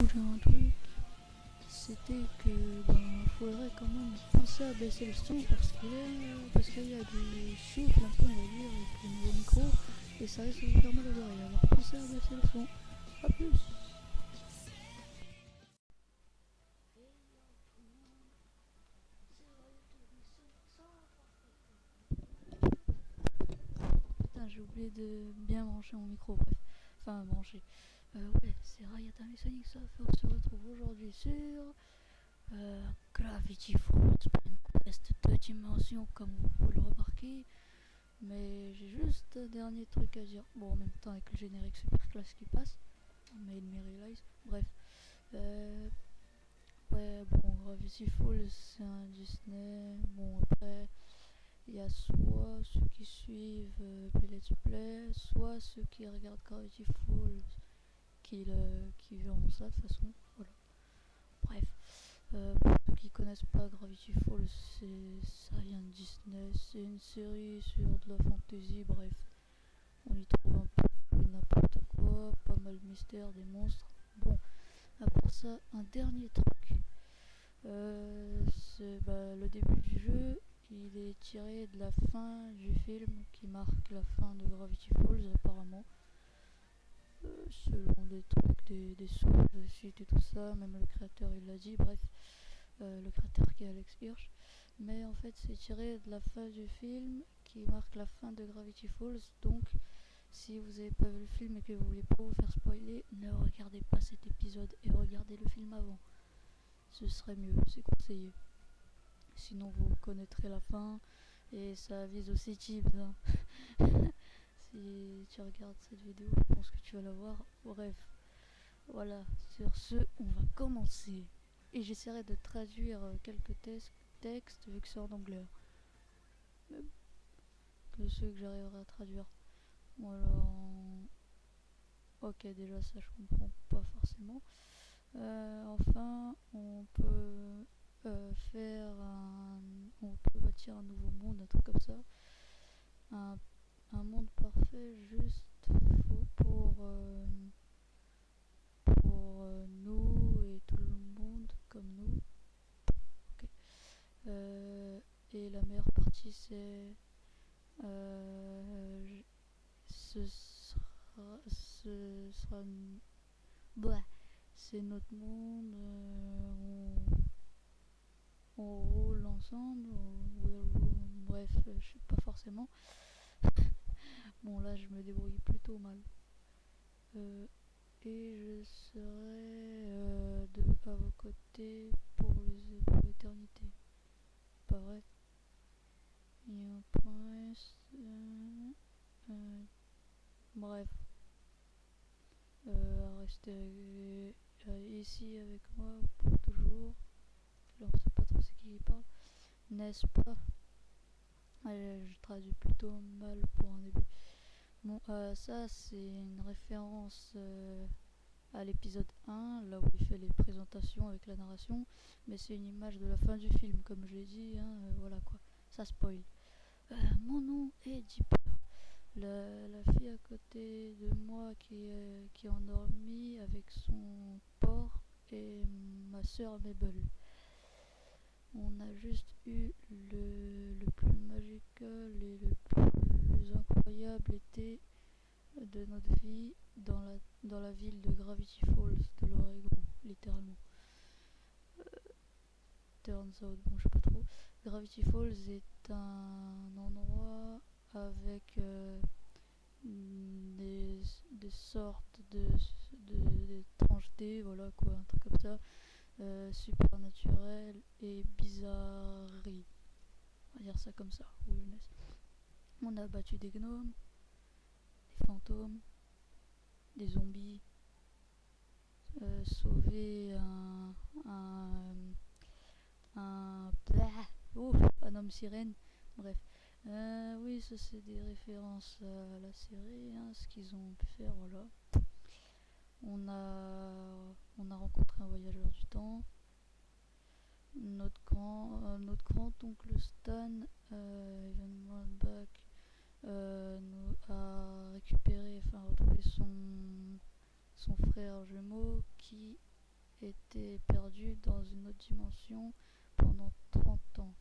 J'ai un truc, c'était que faudrait quand même penser à baisser le son parce qu'il y a du souffle un peu on va dire avec le nouveau micro et ça risque de vous faire mal aux oreilles. Alors pensez à baisser le son. A plus. Putain, j'ai oublié de bien brancher mon micro, bref. Enfin, brancher. Ouais, c'est Rayatami Sonic Soft. On se retrouve aujourd'hui sur Gravity Falls Spin Quest 2 dimensions, comme vous pouvez le remarquer. Mais j'ai juste un dernier truc à dire. Bon, en même temps, avec le générique super classe qui passe, Made Me Realize. Bref. Euh, ouais, bon, Gravity Falls, c'est un Disney. Bon, après, il y a soit ceux qui suivent Let's Play, soit ceux qui regardent Gravity Falls qui verront ça de toute façon. Voilà. Bref. Pour ceux qui connaissent pas Gravity Falls, ça vient de Disney. C'est une série sur de la fantasy. Bref. On y trouve un peu n'importe quoi, pas mal de mystères, des monstres. Bon, à part ça, un dernier truc. C'est le début du jeu, il est tiré de la fin du film qui marque la fin de Gravity Falls apparemment. Selon des trucs, des sources, des sites et tout ça, même le créateur il l'a dit, bref, le créateur qui est Alex Hirsch. Mais en fait c'est tiré de la fin du film qui marque la fin de Gravity Falls, donc si vous n'avez pas vu le film et que vous voulez pas vous faire spoiler, ne regardez pas cet épisode et regardez le film avant. Ce serait mieux, c'est conseillé. Sinon vous connaîtrez la fin et ça vise aussi Tibbs. Hein. Si tu regardes cette vidéo, je pense que tu vas la voir. Bref, voilà, sur ce, on va commencer. Et j'essaierai de traduire quelques textes vu que c'est en anglais. Même que ceux que j'arriverai à traduire. Voilà. Ok, déjà ça je comprends pas forcément. Enfin, on peut on peut bâtir un nouveau monde, un truc comme ça. Un, un monde parfait, juste pour nous et tout le monde comme nous. Okay. Et la meilleure partie, euh, ce sera bah, c'est notre monde. On roule ensemble, bref, je sais pas forcément. Bon, là, je me débrouille plutôt mal. Et je serai à vos côtés pour l'éternité. Pas vrai? Et on presse. Bref, rester ici avec moi pour toujours. Là, on sait pas trop c'est qui parle. N'est-ce pas? Je traduis plutôt mal pour un début. Bon, ça c'est une référence à l'épisode 1, là où il fait les présentations avec la narration, mais c'est une image de la fin du film, comme je l'ai dit, hein, voilà quoi, ça spoil. Mon nom est Dipper. La fille à côté de moi qui est endormie avec son porc et ma soeur Mabel. On a juste eu le plus magical et le plus incroyable été de notre vie dans la ville de Gravity Falls de l'Oregon, littéralement. Turns out, bon, je sais pas trop. Gravity Falls est un endroit avec des sortes de tranches D, voilà quoi, un truc comme ça, super naturel et bizarrerie. On va dire ça comme ça, weirdness. On a battu des gnomes, des fantômes, des zombies, sauvé un homme sirène, bref. Oui, ça c'est des références à la série, hein, ce qu'ils ont pu faire, voilà. On a rencontré un voyageur du temps. Notre grand-oncle Stan, Evan Back, a récupéré, enfin retrouvé son frère jumeau qui été perdu dans une autre dimension pendant 30 ans.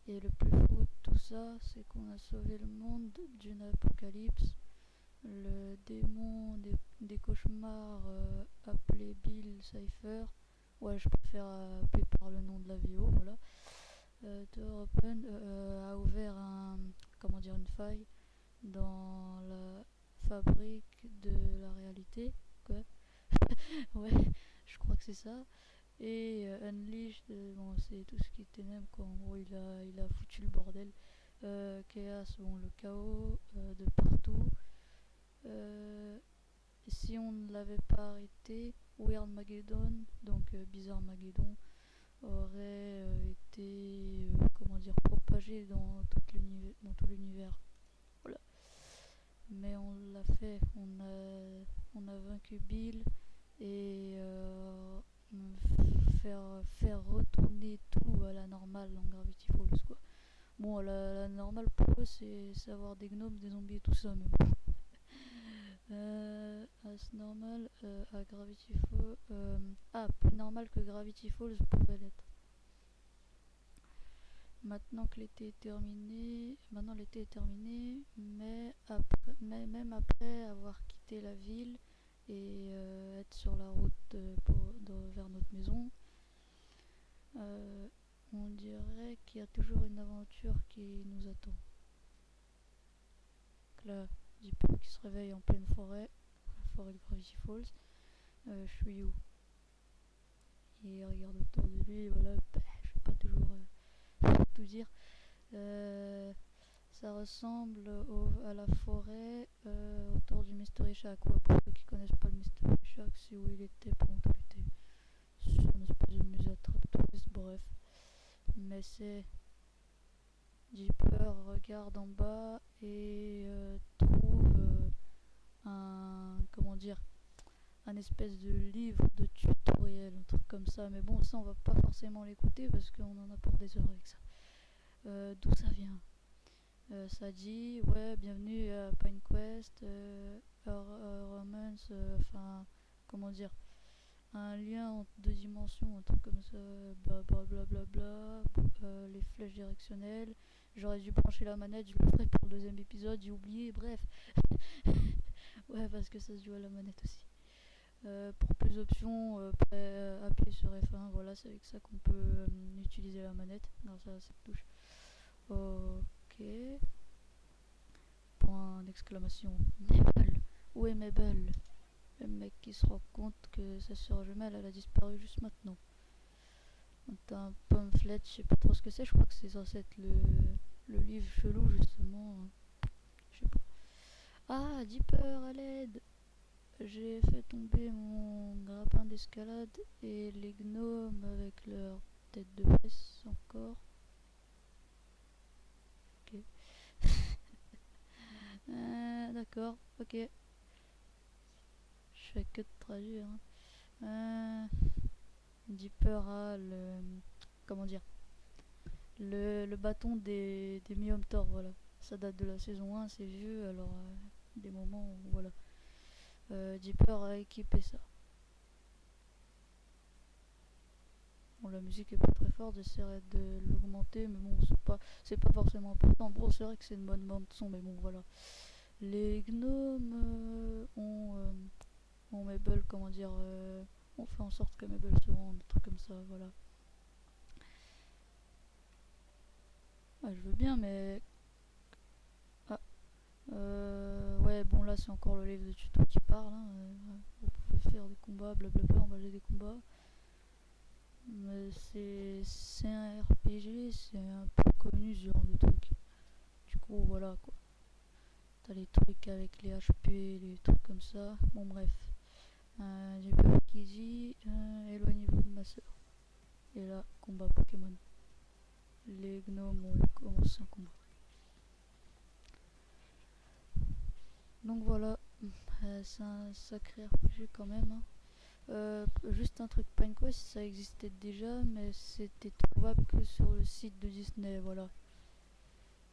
Et le plus fou de tout ça, c'est qu'on a sauvé le monde d'une apocalypse. Le démon des cauchemars appelé Bill Cipher, ouais je préfère appeler par le nom de la VO, voilà, a ouvert une faille dans la fabrique de la réalité, quoi. Ouais, je crois que c'est ça. Et Unleashed, bon, c'est tout ce qui est ténèbres, quoi. En gros, il a foutu le bordel. Chaos, bon, le chaos de partout. Si on ne l'avait pas arrêté, Weird Mageddon, donc Bizarre Mageddon, aurait été propagé dans tout l'univers. Voilà. Mais on l'a fait, on a vaincu Bill et faire retourner tout à la normale dans Gravity Falls, quoi. Bon, la normale pour eux, c'est avoir des gnomes, des zombies et tout ça, mais bon. As normal à Gravity Falls. Plus normal que Gravity Falls pouvait l'être. Maintenant l'été est terminé, mais même après avoir quitté la ville et être sur la route vers notre maison, on dirait qu'il y a toujours une aventure qui nous attend. Donc là, Jeeper qui se réveille en pleine forêt, la forêt de Gravity Falls. Je suis où? Il regarde autour de lui, voilà, je vais pas toujours tout dire. Ça ressemble à la forêt autour du Mystery Shack. Ouais, pour ceux qui connaissent pas le Mystery Shack, c'est où il était pendant tout l'été. C'est une espèce de musée attrape-touriste, bref. Mais c'est... Jeeper regarde en bas et trouve un espèce de livre de tutoriel, un truc comme ça. Mais bon, ça on va pas forcément l'écouter parce qu'on en a pour des heures avec ça. D'où ça vient? Ça dit, ouais, bienvenue à Pine Quest, Romance, un lien entre deux dimensions, un truc comme ça, blablabla, les flèches directionnelles. J'aurais dû brancher la manette, je le ferai pour le deuxième épisode, j'ai oublié, bref. Ouais, parce que ça se joue à la manette aussi. Pour plus d'options, appuyer sur F1, voilà, c'est avec ça qu'on peut utiliser la manette, grâce à cette touche. Ok. Point d'exclamation. Mabel. Où est Mabel? Le mec qui se rend compte que sa sœur jumelle elle a disparu juste maintenant. T'as un pamphlet, je sais pas trop ce que c'est, je crois que c'est censé être le livre chelou justement. Je sais pas. Ah, Dipper à l'aide! J'ai fait tomber mon grappin d'escalade et les gnomes avec leur tête de fesse encore. Ok. D'accord, ok. Je fais que de traduire. Dipper a le bâton des Miomtor, voilà. Ça date de la saison 1, c'est vieux, alors des moments où voilà. Dipper a équipé ça. Bon, la musique est pas très forte, j'essaierai de l'augmenter, mais bon, c'est pas forcément important. Bon, c'est vrai que c'est une bonne bande son, mais bon, voilà. Les gnomes ont Mabel, on fait en sorte que Mabel se rende, un truc comme ça, voilà. Ah, je veux bien, mais... Ah, ouais, bon, là, c'est encore le livre de tuto qui parle, hein. Vous pouvez faire des combats, blablabla, on va aller des combats. Mais c'est un RPG, c'est un peu connu ce genre de truc. Du coup, voilà, quoi. T'as les trucs avec les HP, les trucs comme ça. Bon, bref. J'ai peur qui dit éloignez-vous de ma soeur. Et là, combat Pokémon. Les gnomes ont commencé un combat. Donc voilà, c'est un sacré RPG quand même. Juste un truc, Pine Quest, ça existait déjà, mais c'était trouvable que sur le site de Disney, voilà.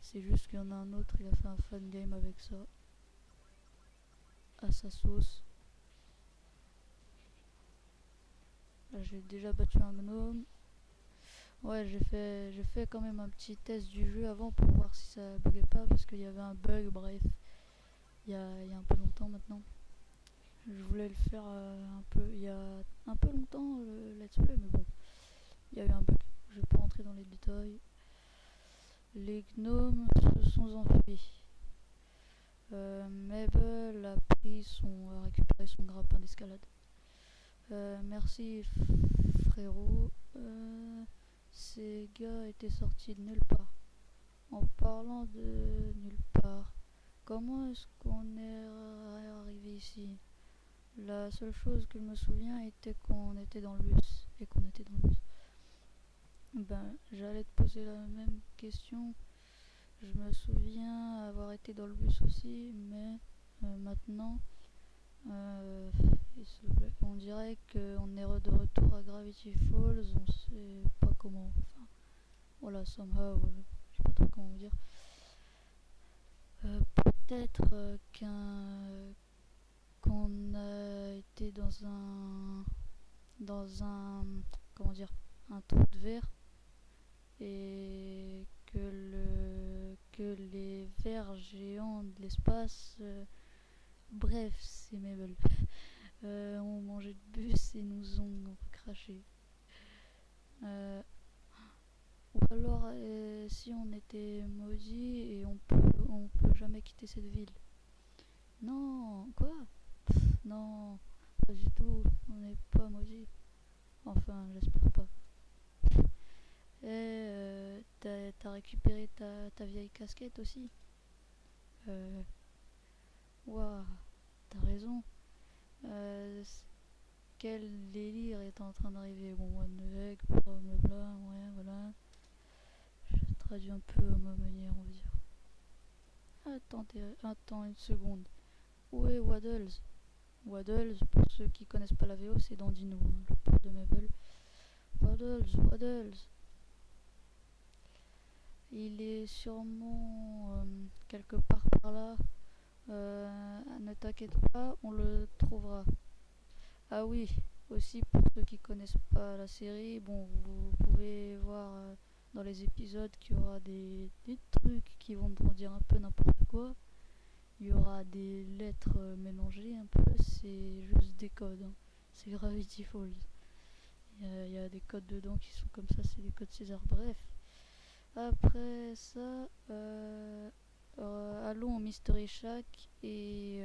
C'est juste qu'il y en a un autre, il a fait un fan game avec ça. À sa sauce. j'ai déjà battu un gnome. Ouais, j'ai fait quand même un petit test du jeu avant pour voir si ça buguait pas parce qu'il y avait un bug, bref, il y a un peu longtemps maintenant. Je voulais le faire il y a un peu longtemps le let's play, mais bon, il y a eu un bug. Je vais pas rentrer dans les détails. Les gnomes se sont enfuis. Mabel a récupéré son grappin d'escalade. Merci frérot. Ces gars étaient sortis de nulle part. En parlant de nulle part, comment est-ce qu'on est arrivé ici? La seule chose que je me souviens était qu'on était dans le bus et qu'on était dans le bus. Ben, j'allais te poser la même question. Je me souviens avoir été dans le bus aussi, mais maintenant, s'il vous plaît, on dirait qu'on est de retour à Gravity Falls. On sait pas comment. Enfin, voilà, somehow, je sais pas trop comment vous dire. Peut-être qu'on a été dans un comment dire un trou de verre et que les vers géants de l'espace, bref, c'est Mabel, ont mangé de bus et nous ont craché. Ou alors si on était maudit et on peut jamais quitter cette ville. Non, quoi? Non, pas du tout, on n'est pas maudit. Enfin, j'espère pas. Et t'as récupéré ta vieille casquette aussi. euh, Waouh, t'as raison. Euh, Quel délire est en train d'arriver? Bon, one egg, blablabla, ouais, voilà. Je traduis un peu à ma manière, on va dire. Attends une seconde. Où est Waddles? Waddles, pour ceux qui connaissent pas la VO, c'est dans Dino, le port de Mabel. Waddles. Il est sûrement quelque part par là. Ne t'inquiète pas, on le trouvera. Ah oui, aussi pour ceux qui connaissent pas la série, bon, vous pouvez voir dans les épisodes qu'il y aura des trucs qui vont dire un peu n'importe quoi. Il y aura des lettres mélangées un peu, c'est juste des codes, hein. C'est Gravity Falls. Il y a des codes dedans qui sont comme ça, c'est des codes César. Bref, après ça, allons au Mystery Shack et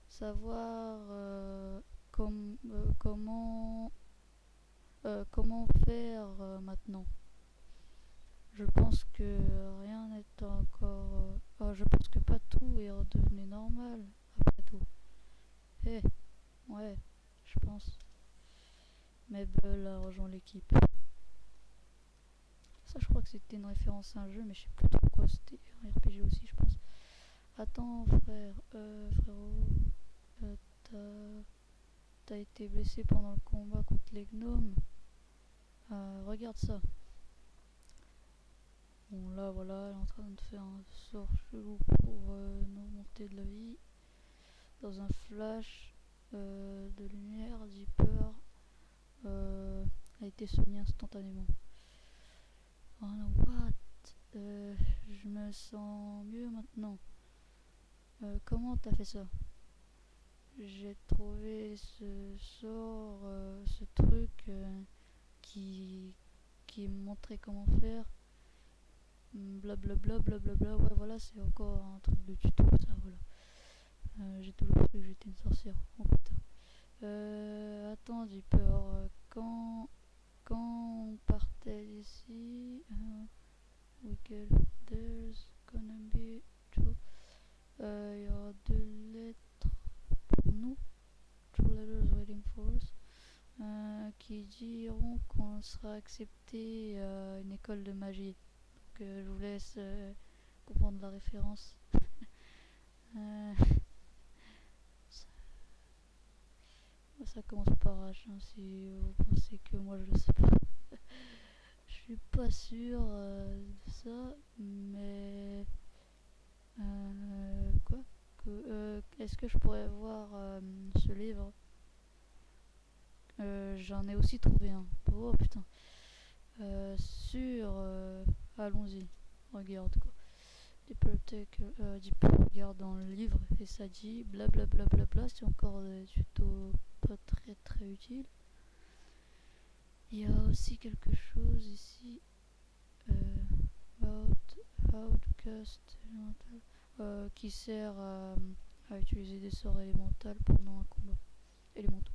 savoir comment faire maintenant. Je pense que rien n'est encore. Je pense que pas tout est redevenu normal après tout. Eh, ouais, je pense. Mabel a rejoint l'équipe. Ça, je crois que c'était une référence à un jeu, mais je sais plus trop quoi. C'était un RPG aussi, je pense. Attends, frérot, euh, t'as été blessé pendant le combat contre les gnomes. Regarde ça. Bon, là, voilà, elle est en train de faire un sort chelou pour nous remonter de la vie. Dans un flash de lumière, Zipper a été soigné instantanément. Oh no, what? Je me sens mieux maintenant. Comment t'as fait ça? J'ai trouvé ce sort, ce truc qui me montrait comment faire. Blablabla, blablabla. Ouais, voilà, c'est encore un truc de tuto, ça, voilà. J'ai toujours cru que j'étais une sorcière. Oh putain. Attends, j'ai peur. Quand on partait d'ici, there's gonna be two. Il y aura deux lettres pour nous. Two letters waiting for us. Qui diront qu'on sera accepté à une école de magie. Donc je vous laisse comprendre la référence. Euh, ça commence par H, hein, si vous pensez que moi je le sais pas. Je suis pas sûr de ça, mais quoi que, est-ce que je pourrais voir ce livre? J'en ai aussi trouvé un. Oh putain. Sur... allons-y. Regarde quoi. Deeper regarde dans le livre et ça dit blablabla. C'est encore des tutos pas très très utiles. Il y a aussi quelque chose ici. How to cast elemental. Qui sert à utiliser des sorts élémentaux pendant un combat. Élémentaux.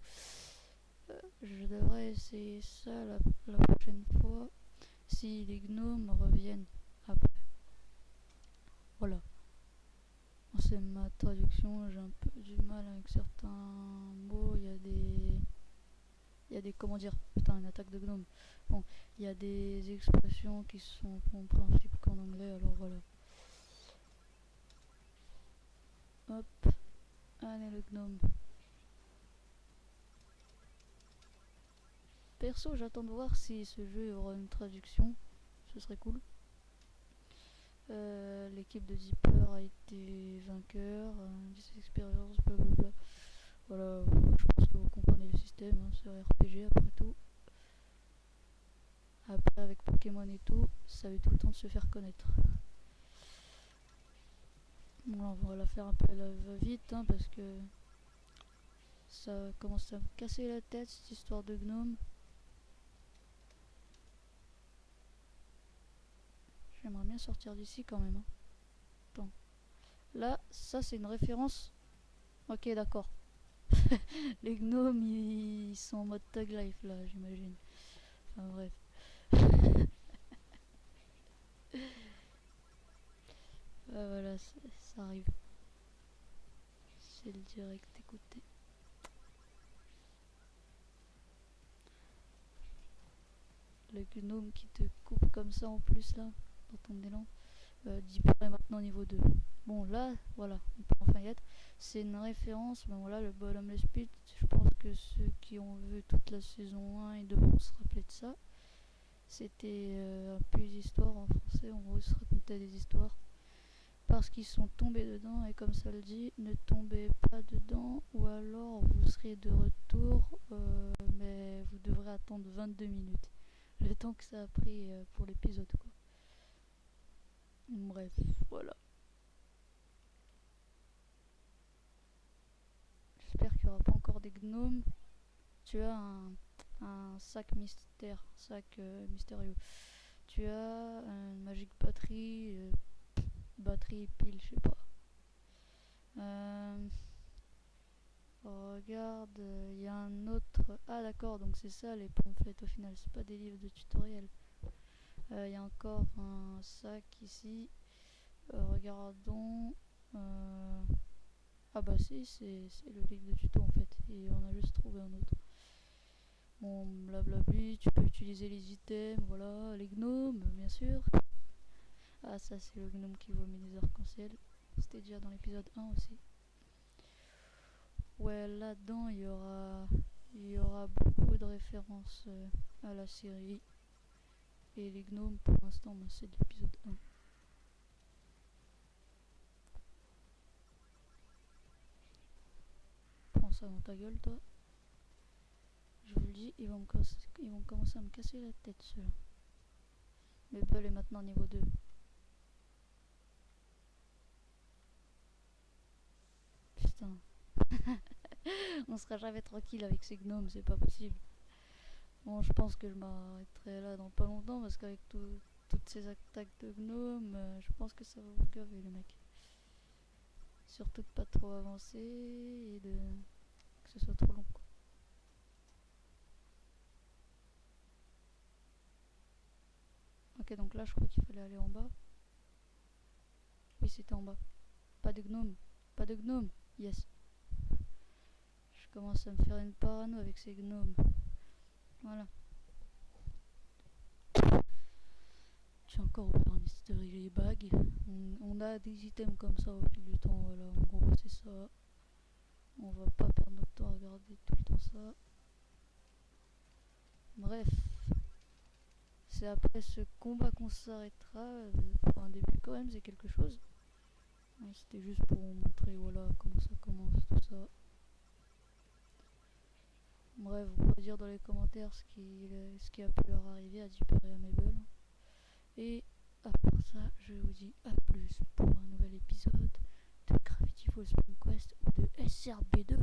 Je devrais essayer ça la prochaine fois si les gnomes reviennent après. Voilà. C'est ma traduction, j'ai un peu du mal avec certains mots, il y a des comment dire, putain une attaque de gnome. Bon, il y a des expressions qui sont compréhensibles qu'en anglais, alors voilà. Hop, allez le gnome. Perso, j'attends de voir si ce jeu aura une traduction, ce serait cool. L'équipe de Deeper a été vainqueur, 10 expériences, blablabla. Voilà, je pense que vous comprenez le système, hein, c'est un RPG après tout. Après avec Pokémon et tout, ça avait tout le temps de se faire connaître. Bon, on va la faire un peu à la va-vite hein, parce que ça commence à me casser la tête cette histoire de gnome. J'aimerais bien sortir d'ici quand même. Hein. Attends. Là, ça c'est une référence. Ok, d'accord. Les gnomes ils sont en mode tag life là, j'imagine. Enfin bref. Voilà, ça arrive. C'est le direct, écoutez. Le gnome qui te coupe comme ça en plus là, dans ton élan. Deeper est maintenant niveau 2. Bon là, voilà, on peut enfin y être. C'est une référence, ben voilà, le Bottomless Pit. Je pense que ceux qui ont vu toute la saison 1, ils devront se rappeler de ça. C'était un peu des histoires en français, en gros ils se racontaient des histoires. Parce qu'ils sont tombés dedans, et comme ça le dit, ne tombez pas dedans, ou alors vous serez de retour, mais vous devrez attendre 22 minutes. Le temps que ça a pris pour l'épisode quoi. Bref, voilà. J'espère qu'il n'y aura pas encore des gnomes. Tu as un sac mystère, sac mystérieux. Tu as une magique batterie, batterie pile, je sais pas. Regarde, il y a un autre. Ah d'accord, donc c'est ça les pamphlets au final, c'est pas des livres de tutoriel. Il y a encore un sac ici. Regardons. Ah bah si, c'est le livre de tuto en fait. Et on a juste trouvé un autre. Bon, blablabli, tu peux utiliser les items, voilà, les gnomes, bien sûr. Ah, ça, c'est le gnome qui vomit des arcs-en-ciel. C'était déjà dans l'épisode 1 aussi. Ouais, là-dedans, il y aura beaucoup de références à la série. Et les gnomes, pour l'instant, ben, c'est de l'épisode 1. Prends ça dans ta gueule, toi. Je vous le dis, ils vont commencer à me casser la tête, ceux-là. Mais Bull est maintenant niveau 2. Putain. On sera jamais tranquille avec ces gnomes, c'est pas possible. Bon, je pense que je m'arrêterai là dans pas longtemps parce qu'avec toutes ces attaques de gnomes, je pense que ça va vous gaver les mecs. Surtout de pas trop avancer et que ce soit trop long quoi. Ok, donc là je crois qu'il fallait aller en bas. Oui, c'était en bas. Pas de gnome. Pas de gnome. Yes. Je commence à me faire une parano avec ces gnomes. Voilà. J'ai encore ouvert un mystery bag. On a des items comme ça au fil du temps. Voilà, en gros c'est ça. On va pas perdre notre temps à regarder tout le temps ça. Bref. C'est après ce combat qu'on s'arrêtera. Pour un début quand même, c'est quelque chose. C'était juste pour vous montrer voilà comment ça commence tout ça. Bref, vous pouvez dire dans les commentaires ce qui a pu leur arriver à Dipper et à Mabel. Et à part ça, je vous dis à plus pour un nouvel épisode de Gravity Falls Quest ou de SRB2.